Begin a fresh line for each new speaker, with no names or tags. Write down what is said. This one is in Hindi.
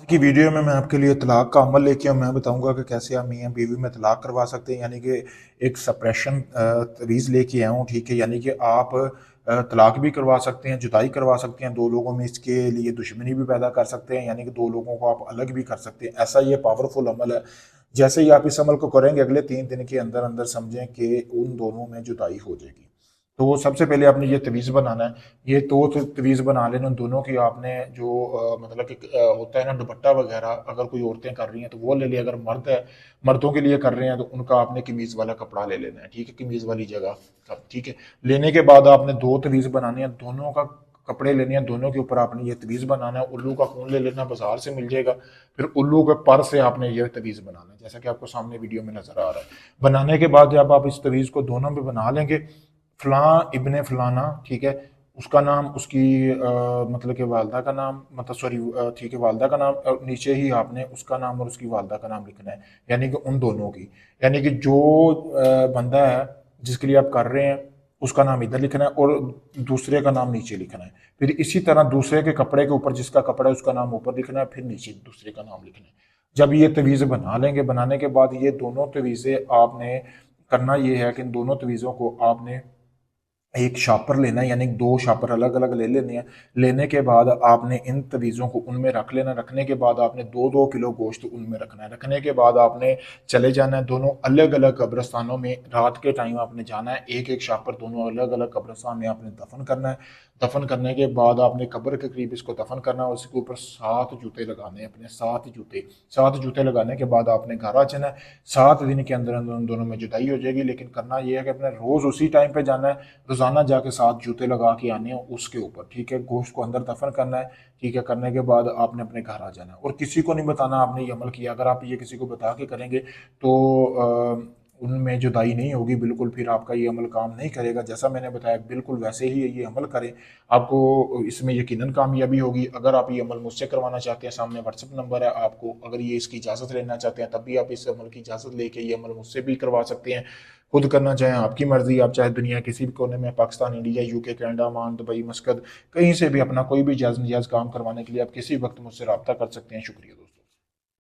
आज की वीडियो में मैं आपके लिए तलाक का अमल लेके मैं बताऊंगा कि कैसे आप मियाँ बीवी में तलाक करवा सकते हैं। यानी कि एक सप्रेशन तवीज़ लेके आया हूँ, ठीक है। यानी कि आप तलाक भी करवा सकते हैं, जुदाई करवा सकते हैं, दो लोगों में इसके लिए दुश्मनी भी पैदा कर सकते हैं, यानी कि दो लोगों को आप अलग भी कर सकते हैं। ऐसा ये पावरफुल अमल है। जैसे ही आप इस अमल को करेंगे, अगले 3 दिन के अंदर अंदर समझें कि उन दोनों में जुदाई हो जाएगी। तो सबसे पहले आपने ये तवीज़ बनाना है। ये तो तवीज़ बना लेना दोनों की। आपने जो मतलब कि होता है ना दुपट्टा वगैरह, अगर कोई औरतें कर रही हैं तो वो ले लिया। अगर मर्द है, मर्दों के लिए कर रहे हैं तो उनका आपने कमीज़ वाला कपड़ा ले लेना है, ठीक है, कमीज़ वाली जगह का, ठीक है। लेने के बाद आपने दो तवीज़ बनानी है, दोनों का कपड़े लेने हैं, दोनों के ऊपर आपने ये तवीज़ बनाना है। उल्लू का खून ले लेना, बाजार से मिल जाएगा। फिर उल्लू के पर से आपने ये तवीज़ बनाना है, जैसा कि आपको सामने वीडियो में नजर आ रहा है। बनाने के बाद जब आप इस तवीज़ को दोनों में बना लेंगे, फलां इब्ने फलाना, ठीक है, उसका नाम, उसकी मतलब कि वालदा का नाम, मतलब सॉरी, ठीक है, वालदा का नाम, और नीचे ही आपने उसका नाम और उसकी वालदा का नाम लिखना है, यानी कि उन दोनों की। यानी कि जो बंदा है जिसके लिए आप कर रहे हैं उसका नाम इधर लिखना है और दूसरे का नाम नीचे लिखना है। फिर इसी तरह दूसरे के कपड़े के ऊपर जिसका कपड़ा है उसका नाम ऊपर लिखना है, फिर नीचे दूसरे का नाम लिखना है। जब ये तवीज़ें बना लेंगे, बनाने के बाद ये दोनों तवीज़ें आपने करना ये है कि इन दोनों तवीज़ों को आपने एक शापर लेना है, यानी दो शापर अलग अलग ले लेने हैं। लेने के बाद आपने इन तवीज़ों को उनमें रख लेना। रखने के बाद आपने 2-2 किलो गोश्त उनमें रखना है। रखने के बाद आपने चले जाना है दोनों अलग अलग कब्रिस्तानों में। रात के टाइम आपने जाना है, एक एक शापर दोनों अलग अलग कब्रिस्तान में आपने दफन करना है। दफन करने के बाद आपने कब्र के करीब इसको दफन करना है। उसके ऊपर 7 जूते लगाने हैं, अपने 7 जूते। 7 जूते लगाने के बाद आपने घर आ जाना है। 7 दिन के अंदर अंदर उन दोनों में जुदाई हो जाएगी। लेकिन करना यह है कि अपने रोज़ उसी टाइम पे जाना है, रोजाना जाके 7 जूते लगा के आने हैं उसके ऊपर, ठीक है। गोश्त को अंदर दफन करना है, ठीक है। करने के बाद आपने अपने घर आ जाना है और किसी को नहीं बताना आपने ये अमल किया। अगर आप ये किसी को बता के करेंगे तो उनमें जुदाई नहीं होगी बिल्कुल, फिर आपका ये अमल काम नहीं करेगा। जैसा मैंने बताया बिल्कुल वैसे ही ये अमल करें, आपको इसमें यकीनन कामयाबी होगी। अगर आप ये अमल मुझसे करवाना चाहते हैं, सामने व्हाट्सएप नंबर है आपको, अगर ये इसकी इजाज़त लेना चाहते हैं तब भी आप इस अमल की इजाज़त लेके ये अमल मुझसे भी करवा सकते हैं। खुद करना चाहें आपकी मर्जी। आप चाहे दुनिया किसी भी कोने में, Pakistan, India, UK, Canada, Oman, Dubai, मस्कत, कहीं से भी अपना कोई भी जायज़ नजायज़ काम करवाने के लिए आप किसी वक्त मुझसे रब्ता कर सकते हैं। शुक्रिया दोस्तों।